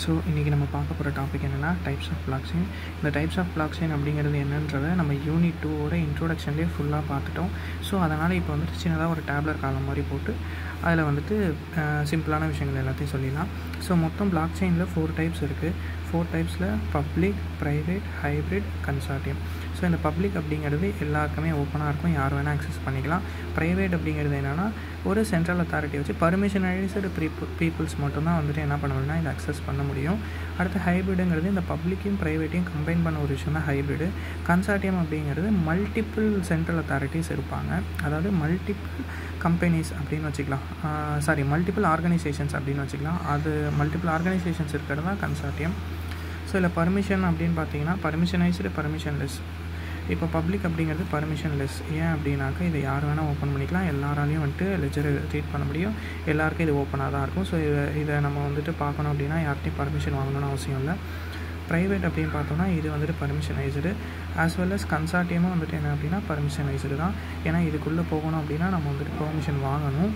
So இன்றைக்கி நம்ம பார்க்க போகிற டாபிக் என்னென்னா டைப்ஸ் ஆஃப் பிளாக் செயின். இந்த டைப்ஸ் ஆஃப் பிளாக் செயின் அப்படிங்கிறது என்னன்றதை நம்ம யூனிட் 2ஓட இன்ட்ரோடக்ஷன்லேயே ஃபுல்லாக பார்த்துட்டோம். ஸோ அதனால் இப்போ வந்துட்டு சின்னதாக ஒரு டேப்லர் காலம் மாதிரி போட்டு அதில் வந்துட்டு சிம்பிளான விஷயங்கள் எல்லாத்தையும் சொல்லிடலாம். ஸோ மொத்தம் பிளாக் செயினில் 4 டைப்ஸ் இருக்குது. 4 டைப்ஸில் public, private, hybrid, consortium. So இந்த பப்ளிக் அப்படிங்கிறது எல்லாருக்குமே ஓப்பனாக இருக்கும், யார் வேணால் ஆக்சஸ் பண்ணிக்கலாம். ப்ரைவேட் அப்படிங்கிறது என்னென்னா ஒரு சென்ட்ரல் அத்தாரிட்டி வச்சு பர்மிஷனைஸ்டு பீப்புள்ஸ் மட்டும்தான் வந்துட்டு என்ன பண்ண முடியும்னா இதை அக்சஸ் பண்ண முடியும். அடுத்து ஹைப்ரிடுங்கிறது இந்த பப்ளிக்கையும் ப்ரைவேட்டையும் கம்பைன் பண்ண ஒரு விஷயம் தான் ஹைப்ரிடு. கன்சார்டியம் அப்படிங்கிறது மல்டிபிள் சென்ட்ரல் அத்தாரிட்டிஸ் இருப்பாங்க, அதாவது மல்டிபிள் கம்பெனிஸ் அப்படின்னு வச்சுக்கலாம், மல்டிபிள் ஆர்கனைசேஷன்ஸ் அப்படின்னு வச்சுக்கலாம். அது மல்டிபிள் ஆர்கனைசேஷன்ஸ் இருக்கிறது தான் கன்சார்டியம். ஸோ இதில் பர்மிஷன் அப்படின்னு பார்த்தீங்கன்னா பர்மிஷனைஸ்டு, பர்மிஷன்லெஸ். இப்போ பப்ளிக் அப்படிங்கிறது பர்மிஷன்லெஸ். ஏன் அப்படின்னாக்கா இதை யார் வேணால் ஓப்பன் பண்ணிக்கலாம், எல்லாராலையும் வந்துட்டு லெஜரை ரீட் பண்ண முடியும், எல்லாருக்கும் இது ஓப்பனாக தான் இருக்கும். ஸோ இதை நம்ம வந்துட்டு பார்க்கணும் அப்படின்னா யார்கிட்டையும் பர்மிஷன் வாங்கணும்னு அவசியம் இல்லை. ப்ரைவேட் அப்படின்னு பார்த்தோன்னா இது வந்துட்டு பர்மிஷனைஸ்டு. ஆஸ் வெல் அஸ் கன்சார்டியமும் வந்துட்டு என்ன அப்படின்னா பர்மிஷனைஸ்டு தான். ஏன்னா இதுக்குள்ளே போகணும் அப்படின்னா நம்ம வந்துட்டு பெர்மிஷன் வாங்கணும்.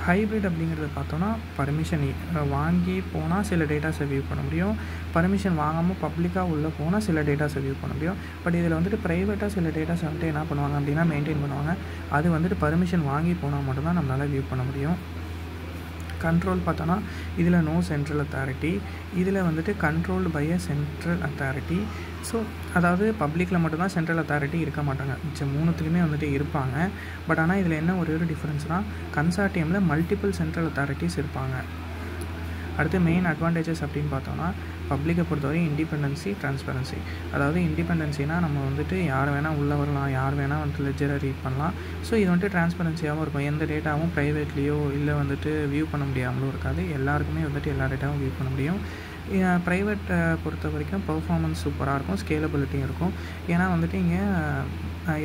ஹைப்ரிட் அப்படிங்கிறத பார்த்தோன்னா பர்மிஷன் வாங்கி போனால் சில டேட்டாஸை வியூ பண்ண முடியும், பர்மிஷன் வாங்காமல் பப்ளிக்காக உள்ளே போனால் சில டேட்டாஸை வியூ பண்ண முடியும். பட் இதில் வந்துட்டு ப்ரைவேட்டாக சில டேட்டாஸை வந்துட்டு என்ன பண்ணுவாங்க அப்படின்னா மெயின்டைன் பண்ணுவாங்க. அது வந்துட்டு பர்மிஷன் வாங்கி போனால் மட்டும்தான் நம்மளால் வியூ பண்ண முடியும். கண்ட்ரோல் பார்த்தோன்னா இதில் நோ சென்ட்ரல் அத்தாரிட்டி, இதில் வந்துட்டு controlled by a central authority. So அதாவது பப்ளிக்கில் மட்டும்தான் சென்ட்ரல் அத்தாரிட்டி இருக்க மாட்டாங்க, மிச்சம் 3த்துலேயுமே வந்துட்டு இருப்பாங்க. பட் ஆனால் இதில் என்ன ஒரு டிஃப்ரென்ஸ்னால் கன்சார்டியமில் மல்டிபிள் சென்ட்ரல் அத்தாரிட்டிஸ் இருப்பாங்க. அடுத்து மெயின் அட்வான்டேஜஸ் அப்படின்னு பார்த்தோன்னா பப்ளிக்கை பொறுத்தவரை இண்டிபெண்டன்சி, ட்ரான்ஸ்பரன்சி. அதாவது இண்டிபெண்டன்சினா நம்ம வந்துட்டு யார் வேணால் உள்ளே வரலாம், யார் வேணால் வந்துட்டு லெஜரை ரீட் பண்ணலாம். ஸோ இது வந்துட்டு ட்ரான்ஸ்பரன்சியாகவும் இருக்கும், எந்த டேட்டாவும் ப்ரைவேட்லேயோ இல்லை வந்துட்டு வியூ பண்ண முடியாமலும் இருக்காது, எல்லாருக்குமே வந்துட்டு எல்லா டேட்டாவும் வியூ பண்ண முடியும். ப்ரைவேட்டை பொறுத்த வரைக்கும் பர்ஃபார்மன்ஸ் சூப்பராக இருக்கும், ஸ்கேலபிலிட்டியும் இருக்கும். ஏன்னா வந்துட்டு இங்கே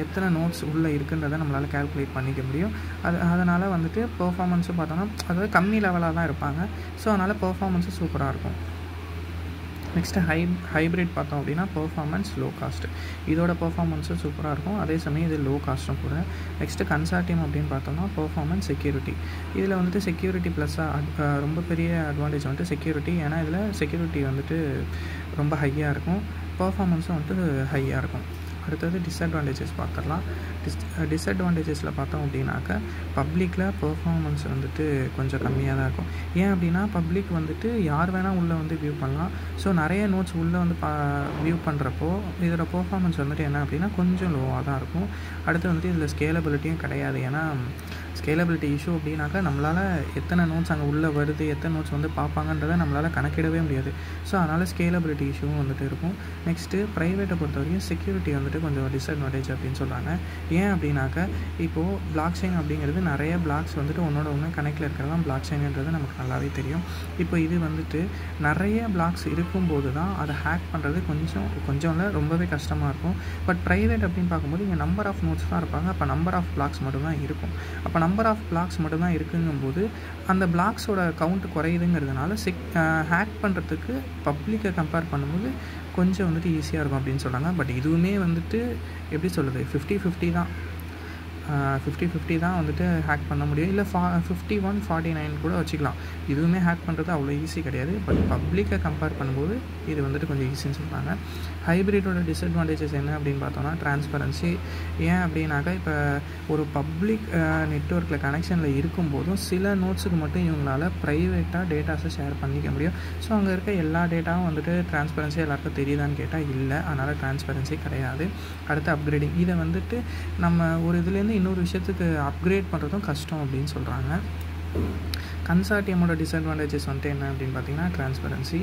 எத்தனை நோட்ஸ் உள்ளே இருக்குன்றதை நம்மளால் கேல்குலேட் பண்ணிக்க முடியும். அதனால் வந்துட்டு பர்ஃபார்மன்ஸும் பார்த்தோன்னா அதாவது கம்மி லெவலாக தான் இருப்பாங்க. ஸோ அதனால் பர்ஃபார்மன்ஸும் சூப்பராக இருக்கும். நெக்ஸ்ட்டு ஹைப்ரிட் பார்த்தோம் அப்படின்னா பர்ஃபார்மன்ஸ் லோ காஸ்ட்டு. இதோட பர்ஃபார்மன்ஸும் சூப்பராக இருக்கும், அதே சமயம் இது லோ காஸ்ட்டும் கூட. நெக்ஸ்ட்டு கன்சார்டியம் அப்படின்னு பார்த்தோம்னா பர்ஃபார்மன்ஸ் செக்யூரிட்டி. இதில் வந்துட்டு செக்யூரிட்டி ப்ளஸ்ஸாக ரொம்ப பெரிய அட்வான்டேஜ் வந்துட்டு செக்யூரிட்டி. ஏன்னா இதில் செக்யூரிட்டி வந்துட்டு ரொம்ப ஹையாக இருக்கும், பர்ஃபார்மன்ஸும் வந்துட்டு ஹையாக இருக்கும். அடுத்தது டிஸ்அட்வான்டேஜஸ் பார்த்துடலாம். டிஸ்அட்வான்டேஜஸில் பார்த்தோம் அப்படின்னாக்கா பப்ளிக்கில் பர்ஃபார்மன்ஸ் வந்துட்டு கொஞ்சம் கம்மியாக தான் இருக்கும். ஏன் அப்படின்னா பப்ளிக் வந்துட்டு யார் வேணால் உள்ளே வந்து வியூ பண்ணலாம். ஸோ நிறைய நோட்ஸ் உள்ளே வந்து வியூ பண்ணுறப்போ இதோட பர்ஃபார்மன்ஸ் வந்துட்டு என்ன அப்படின்னா கொஞ்சம் லோவாக தான் இருக்கும். அடுத்து வந்துட்டு இதில் ஸ்கேலபிலிட்டியும் கிடையாது. ஏன்னா ஸ்கேலபிலிட்டி இஷ்யூ அப்படின்னாக்கா நம்மளால் எத்தனை நோட்ஸ் அங்கே உள்ளே வருது, எத்தனை நோட்ஸ் வந்து பார்ப்பாங்கன்றதை நம்மளால் கணக்கிடவே முடியாது. ஸோ அதனால் ஸ்கேலபிலிட்டி இஷ்யூவும் வந்துட்டு இருக்கும். நெக்ஸ்ட்டு ப்ரைவேட்டை பொறுத்த வரைக்கும் செக்யூரிட்டி வந்துட்டு கொஞ்சம் டிஸ்அட்வான்டேஜ் அப்படின்னு சொல்கிறாங்க. ஏன் அப்படின்னாக்கா இப்போது பிளாக் செயின் அப்படிங்கிறது நிறைய பிளாக்ஸ் வந்துட்டு ஒன்றோட ஒன்று கனெக்டில் இருக்கிறதா பிளாக் செயின்ன்றது நமக்கு நல்லாவே தெரியும். இப்போ இது வந்துட்டு நிறைய பிளாக்ஸ் இருக்கும்போது தான் அதை ஹேக் பண்ணுறது கொஞ்சம் இல்லை ரொம்பவே கஷ்டமாக இருக்கும். பட் ப்ரைவேட் அப்படின்னு பார்க்கும்போது இங்கே நம்பர் ஆஃப் நோட்ஸ் தான் இருப்பாங்க, அப்போ நம்பர் ஆஃப் பிளாக்ஸ் மட்டும்தான் இருக்கும். அப்போ நம்பர் ஆஃப் பிளாக்ஸ் மட்டும்தான் இருக்குங்கும்போது அந்த பிளாக்ஸோட கவுண்ட் குறையுதுங்கிறதுனால ஹேக் பண்ணுறதுக்கு பப்ளிக்கை கம்பேர் பண்ணும்போது கொஞ்சம் வந்துட்டு ஈஸியாக இருக்கும் அப்படின்னு சொல்கிறாங்க. பட் இதுவுமே வந்துட்டு எப்படி சொல்கிறது 50-50 தான், 50-50 தான் வந்துட்டு ஹேக் பண்ண முடியும். இல்லை 51-49 கூட வச்சுக்கலாம். இதுவுமே ஹேக் பண்ணுறது அவ்வளோ ஈஸி கிடையாது. பட் பப்ளிக்கை கம்பேர் பண்ணும்போது இது வந்துட்டு கொஞ்சம் ஈஸின்னு சொல்கிறாங்க. ஹைப்ரிட்டோட டிஸ்அட்வான்டேஜஸ் என்ன அப்படின்னு பார்த்தோன்னா ட்ரான்ஸ்பரன்சி. ஏன் அப்படின்னாக்கா இப்போ ஒரு பப்ளிக் நெட்வொர்க்கில் கனெக்ஷனில் இருக்கும்போதும் சில நோட்ஸுக்கு மட்டும் இவங்களால் ப்ரைவேட்டாக டேட்டாஸை ஷேர் பண்ணிக்க முடியும். ஸோ அங்கே இருக்க எல்லா டேட்டாவும் வந்துட்டு ட்ரான்ஸ்பரன்சி எல்லாருக்கும் தெரியுதான்னு கேட்டால் இல்லை, அதனால் ட்ரான்ஸ்பரன்சி கிடையாது. அடுத்து அப்கிரேடிங். இதை வந்துட்டு நம்ம ஒரு இதுலேருந்து இன்னொரு விஷயத்துக்கு அப்கிரேட் பண்ணுறதும் கஷ்டம் அப்படின்னு சொல்கிறாங்க. கன்சார்டியமோட டிஸ்அட்வான்டேஜஸ் வந்துட்டு என்ன அப்படின்னு பார்த்தீங்கன்னா ட்ரான்ஸ்பரன்சி.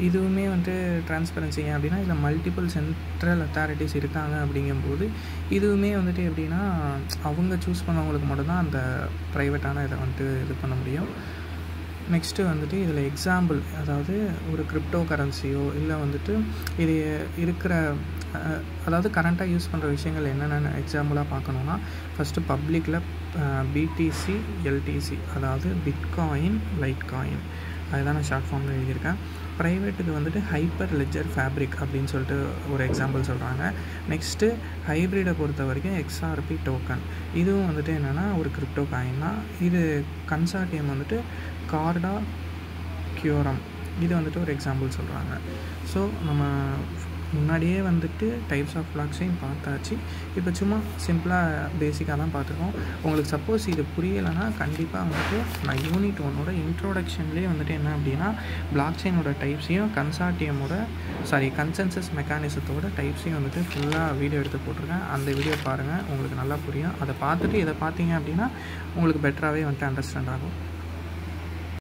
இதுவுமே வந்துட்டு ட்ரான்ஸ்பரன்சி ஏன் அப்படின்னா இதில் மல்டிபிள் சென்ட்ரல் அத்தாரிட்டிஸ் இருக்காங்க அப்படிங்கும்போது இதுவுமே வந்துட்டு எப்படின்னா அவங்க சூஸ் பண்ணவங்களுக்கு மட்டும்தான் அந்த ப்ரைவேட்டான இதை வந்துட்டு இது பண்ண முடியும். நெக்ஸ்ட்டு வந்துட்டு இதில் எக்ஸாம்பிள், அதாவது ஒரு கிரிப்டோ கரன்சியோ இல்லை வந்துட்டு இது இருக்கிற அதாவது கரண்ட்டாக யூஸ் பண்ணுற விஷயங்கள் என்னென்ன எக்ஸாம்பிளாக பார்க்கணுன்னா ஃபஸ்ட்டு பப்ளிக்கில் பிடிசி, எல்டிசி, அதாவது பிட்காயின், லைட் காயின், அதுதான் நான் ஷார்ட் ஃபார்மில் எழுதியிருக்கேன். ப்ரைவேட்டுக்கு வந்துட்டு ஹைப்பர் லெஜர் ஃபேப்ரிக் அப்படின்னு சொல்லிட்டு ஒரு எக்ஸாம்பிள் சொல்கிறாங்க. நெக்ஸ்ட்டு ஹைப்ரிடை பொறுத்த வரைக்கும் XRP டோக்கன், இதுவும் வந்துட்டு என்னென்னா ஒரு கிரிப்டோ காயின் தான். இது கன்சார்டியம் வந்துட்டு கார்டா க்யூரம் இது வந்துட்டு ஒரு எக்ஸாம்பிள் சொல்கிறாங்க. ஸோ நம்ம முன்னாடியே வந்துட்டு டைப்ஸ் ஆஃப் பிளாக் செயின் பார்த்தாச்சு. இப்போ சும்மா சிம்பிளாக பேசிக்காக தான் பார்த்துருக்கோம். உங்களுக்கு சப்போஸ் இது புரியலைன்னா கண்டிப்பாக வந்துட்டு நான் யூனிட் 1ஓட இன்ட்ரோடக்ஷன்லேயே வந்துட்டு என்ன அப்படின்னா பிளாக் செயினோட டைப்ஸையும் கன்சென்சஸ் மெக்கானிசத்தோட டைப்ஸையும் வந்துட்டு ஃபுல்லாக வீடியோ எடுத்து போட்டிருக்கேன். அந்த வீடியோ பாருங்கள், உங்களுக்கு நல்லா புரியும். அதை பார்த்துட்டு இதை பார்த்தீங்க அப்படின்னா உங்களுக்கு பெட்டராகவே வந்துட்டு அண்டர்ஸ்டாண்ட் ஆகும்.